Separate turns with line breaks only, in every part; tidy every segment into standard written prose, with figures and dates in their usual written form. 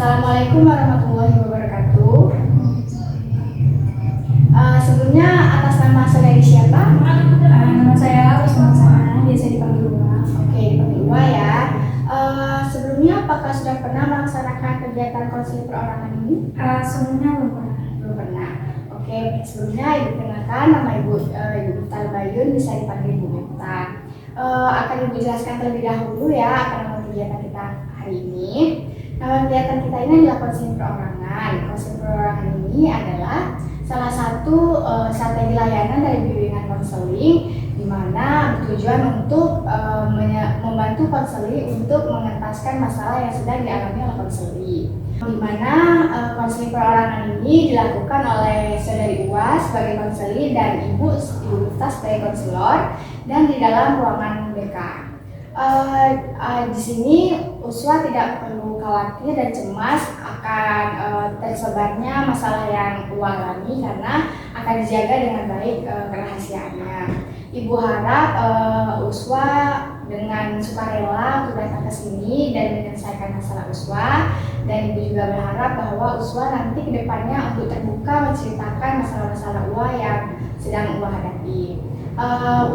Assalamualaikum warahmatullahi wabarakatuh. Sebelumnya atas nama saudari siapa?
Nama saya Usman Sana, biasa dipanggil Ua.
Oke, dipanggil Ua ya. Sebelumnya apakah sudah pernah melaksanakan kegiatan konseling perorangan ini?
Sebelumnya belum pernah.
Belum pernah. Oke, sebelumnya Ibu kenalkan nama Ibu Miftah Al-Bayun, bisa dipanggil Ibu Miftah. Akan Ibu jelaskan terlebih dahulu ya apa nama kegiatan kita hari ini. Nama kegiatan kita ini adalah konseling perorangan. Konseling perorangan ini adalah salah satu strategi layanan dari bimbingan konseling, di mana bertujuan untuk membantu konseli untuk mengentaskan masalah yang sedang dialami oleh konseli. Di mana konseling perorangan ini dilakukan oleh saudari Ua sebagai konseli dan Ibu Miftah sebagai konselor, dan di dalam ruangan BK. Di sini Uswa tidak perlu khawatir dan cemas akan tersebarnya masalah yang Ua alami, karena akan dijaga dengan baik kerahasiaannya. Ibu harap Uswa dengan sukarela untuk datang ke sini dan menyelesaikan masalah Uswa, dan Ibu juga berharap bahwa Uswa nanti kedepannya untuk terbuka menceritakan masalah-masalah Ua yang sedang Ua hadapi.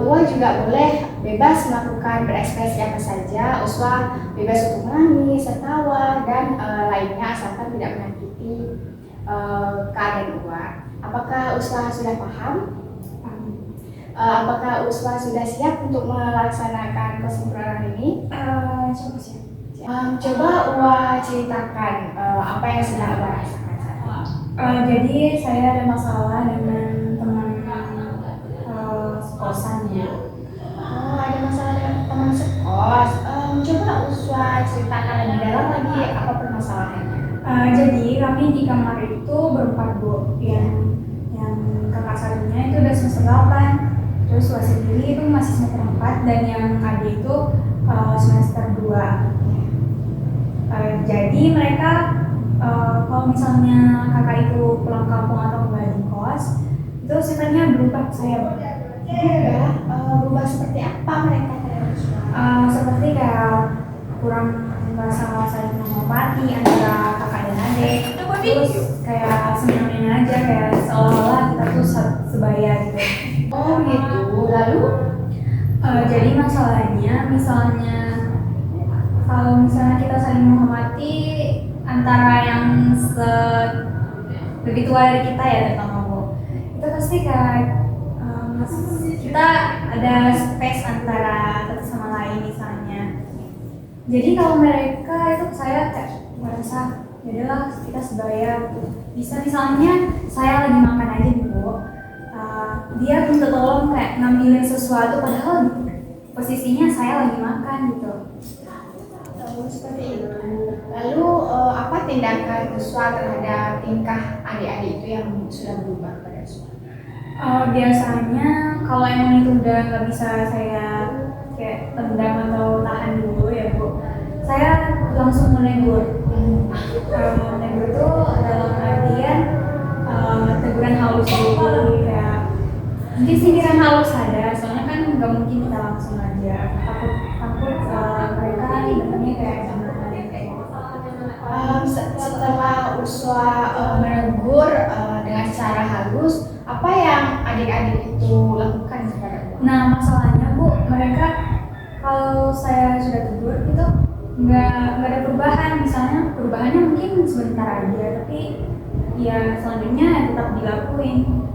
Ua juga boleh bebas melakukan berekspresi apa saja. Uswa bebas untuk menangis, tertawa, dan lainnya, asalkan tidak menyakiti keadaan Ua. Apakah Uswa sudah paham? Apakah Uswa sudah siap untuk melaksanakan konseling perorangan ini?
Coba siap.
Coba Ua ceritakan apa yang sedang Ua rasakan saat ini.
Jadi saya ada masalah dengan teman sekosan ya.
Oh, ada masalah dengan teman sekos. Coba Uswa ceritakan lebih dalam lagi apa permasalahannya.
Jadi kami di kamar itu berempat, Bu. Yang kakak satunya itu udah semester 8, terus Ua sendiri itu masih semester 4, dan yang adik itu semester 2. Jadi mereka kalau misalnya kakak itu pulang kampung atau kembali di kos, itu sifatnya berubah ke saya, Bu.
Berubah seperti apa mereka terhadap Uswa?
Seperti kayak kurang merasa saling menghormati antara kakak dan adik, terus kayak senang-senang aja, kayak seolah-olah kita tuh sebaya gitu.
Oh gitu. Lalu?
Jadi masalahnya, misalnya kalau misalnya kita saling menghormati antara yang lebih tua dari kita ya, terutama Bu, itu pasti kayak kita ada space antara satu sama lain misalnya. Jadi kalau mereka itu saya kayak merasa yaudahlah kita sebaya, bisa misalnya saya lagi makan aja nih Bu, dia minta tolong kayak ngambilin sesuatu padahal posisinya saya lagi makan gitu.
Seperti itu. Lalu apa tindakan Uswa terhadap tingkah adik-adik itu yang sudah berubah pada Uswa?
Biasanya kalau emang itu udah nggak bisa saya kayak tendang atau tahan dulu ya Bu, saya langsung menegur. Menegur itu dalam artian teguran halus dulu, kayak mungkin sindiran halus ada, soalnya kan nggak mungkin kita langsung aja, takut mereka ibaratnya kayak gimana kayak.
Setelah Uswa menegur dengan cara halus, apa yang adik-adik itu lakukan kepada Uswa?
Nah masalahnya Bu, mereka kalau saya sudah tegur itu nggak ada perubahan. Misalnya perubahannya mungkin sebentar aja, tapi ya selanjutnya tetap dilakuin.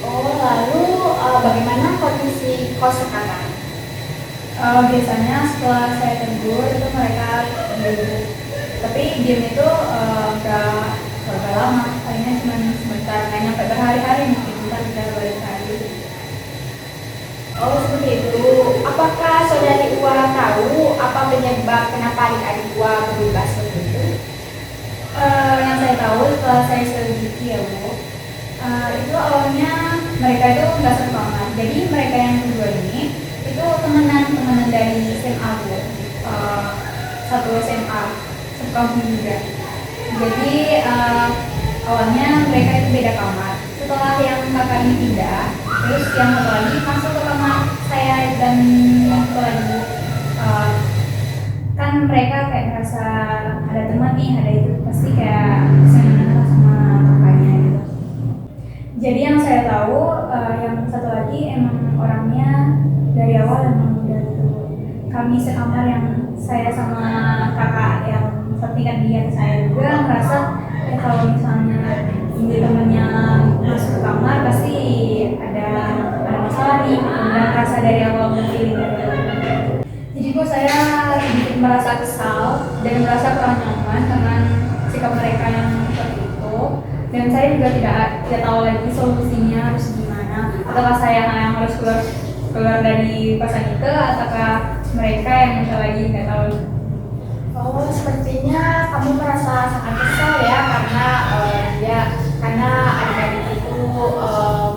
Oh, lalu bagaimana kondisi kos sekarang?
Biasanya setelah saya tegur itu mereka diem, tapi diam itu nggak lama, palingan cuma sebentar, nggak nyampe berhari-hari, mungkin kita bisa balik lagi.
Oh, seperti itu. Apakah saudari Ua tahu apa penyebab kenapa adik-adik Ua berubah seperti itu?
Yang saya tahu setelah saya selidiki ya Bu, itu awalnya mereka itu nggak satu kamar. Jadi mereka yang kedua ini itu temenan dari SMA Bu, satu SMA, satu kampung juga. Jadi awalnya mereka itu beda kamar. Setelah yang kakak ini pindah, terus yang satu lagi masuk ke kamar saya dan yang satu lagi Bu. Kan mereka kayak merasa ada teman nih, ada itu mengisi kamar yang saya sama kakak yang setingkat di atas saya juga merasa kalau misalnya ini temannya masuk ke kamar pasti ada masalah nih, dan rasa dari awal feeling. Jadi kok saya sedikit merasa kesal dan merasa kurang nyaman dengan sikap mereka yang seperti itu, dan saya juga tidak tahu lagi solusinya harus gimana, apakah saya yang harus keluar dari kosan itu ataukah mereka yang minta lagi, nggak tahu.
Oh, sepertinya kamu merasa sangat kesal ya karena adik-adik itu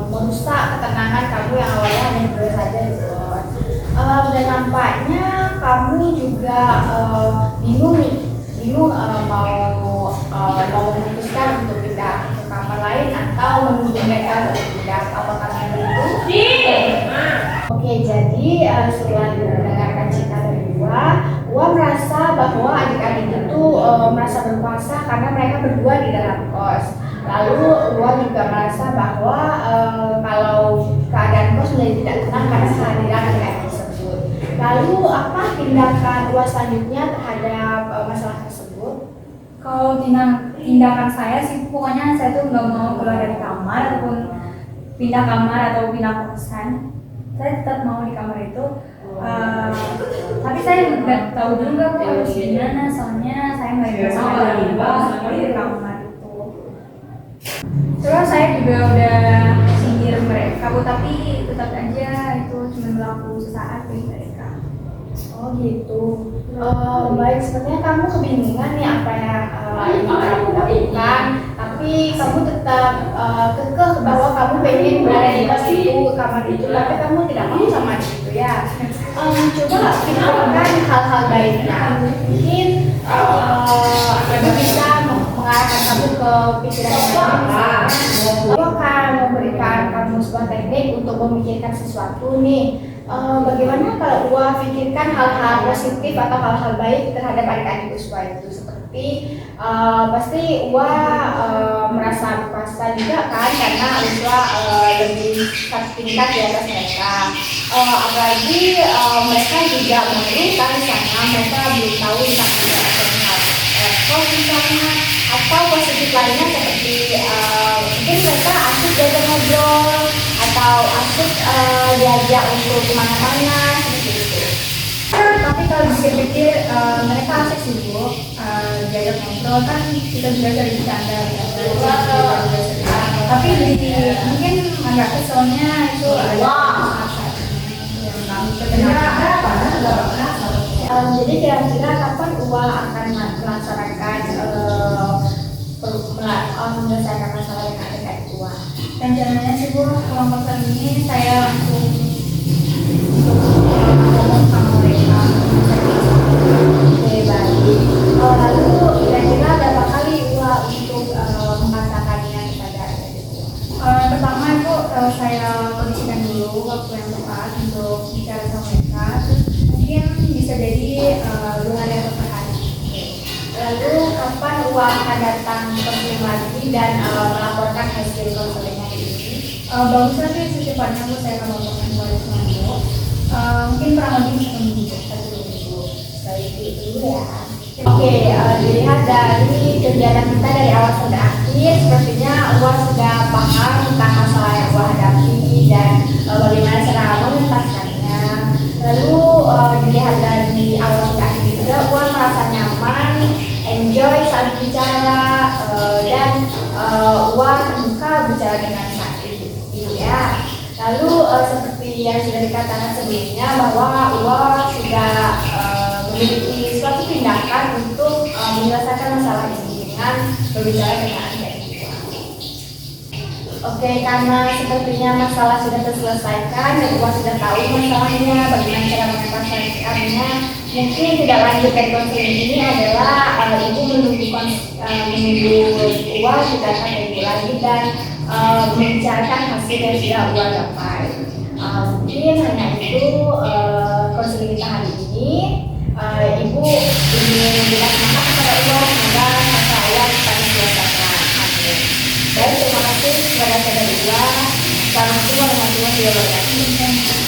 merusak ketenangan kamu yang awalnya hanya berdua saja di kos. Dan nampaknya kamu juga bingung mau memutuskan untuk pindah ke kamar lain atau menunggu mereka untuk pindah. Apakah itu? Oke, jadi setelah mendengarkan cerita dari Ua merasa bahwa adik-adik itu merasa berkuasa karena mereka berdua di dalam kos. Lalu Ua juga merasa bahwa kalau keadaan kos menjadi tidak tenang karena kehadiran adik-adik tersebut. Lalu apa tindakan Ua selanjutnya terhadap masalah tersebut?
Kalau tindakan saya sih pokoknya saya tuh nggak mau keluar dari kamar ataupun pindah kamar atau pindah kosan. Saya tetap mau di kamar itu. Tapi saya nggak tahu juga kok harus gimana, soalnya saya nggak bisa di kamar itu. Terus saya juga udah sindir mereka, tapi tetap aja itu cuma berlaku sesaat bagi mereka.
Oh gitu. Baik, sepertinya kamu kebingungan nih apa yang ingin kamu lakukan, tapi kamu tetap kekeh bahwa kamu pengen berada di kos itu, kamar itu, tapi kamu tidak mau sama itu ya. Coba pikirkan hal-hal baiknya. Mungkin aku bisa mengarahkan kamu ke pikiran yang lain. Aku akan memberikan kamu sebuah teknik untuk memikirkan sesuatu nih. Bagaimana kalau Ua pikirkan hal-hal positif atau hal-hal baik terhadap adik-adik Uswa itu, seperti pasti Ua merasa berkuasa juga kan karena Uswa lebih satu tingkat di atas mereka. Apalagi mereka juga baru kan di sana, mereka belum tahu tentang hal kos misalnya atau positif lainnya seperti mungkin mereka asik diajak ngobrol atau asik diajak untuk kemana-mana seperti itu.
Tapi kalau dipikir-pikir mereka asik sih Bu, diajak ngobrol kan kita juga sering bercanda tapi mungkin agak keselnya itu
jadi kira-kira kapan Ua akan melaksanakan menyelesaikan masalah yang ada dengan Ua?
Rencananya sih Bu, kelompok ini saya langsung ngomong sama mereka.
Oke, baik. Lalu kira-kira berapa kali Ua untuk mengatakannya kepada adik-adik Ua?
Pertama itu saya kondisikan dulu waktu yang tepat untuk bicara sama mereka. Terus mungkin bisa jadi 2 hari atau 4 hari.
Lalu kapan Ua akan datang konseling lagi dan melaporkan hasil konselingnya ini?
Bagus nanti secepatnya Bu, saya akan laporkan kepada semua. Mungkin kurang lebih 1 minggu.
Baik itu ya. Oke, dilihat dari kegiatan kita dari awal sampai akhir, sepertinya Ua sudah paham tentang masalah yang Ua hadapi dan bagaimana cara menuntaskannya. Lalu dilihat dari awal sampai akhir juga, Ua merasa nyaman, enjoy saat bicara, dan Ua terbuka bicara dengan sakit, gitu ya. Lalu seperti yang sudah dikatakan sebelumnya bahwa Ua sudah memiliki suatu tindakan untuk menyelesaikan masalah ini dengan berbicara dengan adik-adik Ua. Oke, karena sepertinya masalah sudah terselesaikan dan Ua sudah tahu masalahnya, bagaimana cara mengatasinya, mungkin tidak lanjut dari konseling ini adalah ibu menunggu Ua sudah sampai lagi dan membicarakan hasil yang sudah Ua dapat. Mungkin hanya itu konseling kita hari ini. Ibu ingin memberikan semangat kepada Ua, semoga masalah Ua cepat diselesaikan. Baik, terima kasih kepada saudara Ua. Assalamualaikum warahmatullahi wabarakatuh.